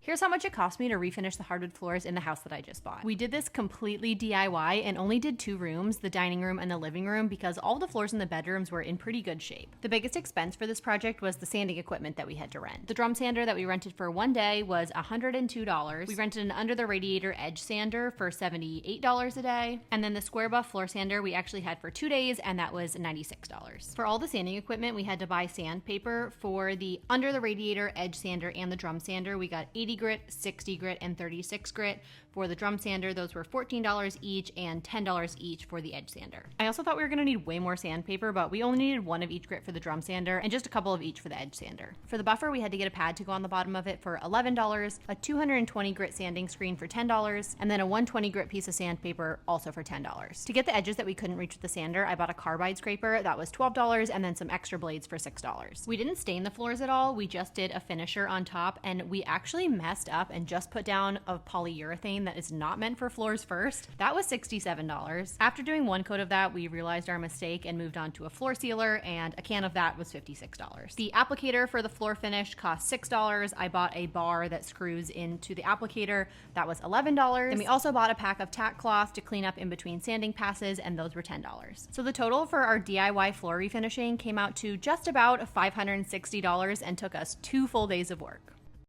Here's how much it cost me to refinish the hardwood floors in the house that I just bought. We did this completely DIY and only did 2 rooms, the dining room and the living room, because all the floors in the bedrooms were in pretty good shape. The biggest expense for this project was the sanding equipment that we had to rent. The drum sander that we rented for one day was $102. We rented an under the radiator edge sander for $78 a day. And then the square buff floor sander we actually had for 2 days, and that was $96. For all the sanding equipment, we had to buy sandpaper. For the under the radiator edge sander and the drum sander, we got 80 grit, 60 grit, and 36 grit. For the drum sander, those were $14 each and $10 each for the edge sander. I also thought we were gonna need way more sandpaper, but we only needed 1 of each grit for the drum sander and just a couple of each for the edge sander. For the buffer, we had to get a pad to go on the bottom of it for $11, a 220 grit sanding screen for $10, and then a 120 grit piece of sandpaper also for $10. To get the edges that we couldn't reach with the sander, I bought a carbide scraper that was $12 and then some extra blades for $6. We didn't stain the floors at all, we just did a finisher on top, and we actually messed up and just put down a polyurethane that is not meant for floors first. That was $67. After doing 1 coat of that, we realized our mistake and moved on to a floor sealer, and a can of that was $56. The applicator for the floor finish cost $6. I bought a bar that screws into the applicator. That was $11. And we also bought a pack of tack cloth to clean up in between sanding passes, and those were $10. So the total for our DIY floor refinishing came out to just about $560 and took us 2 full days of work.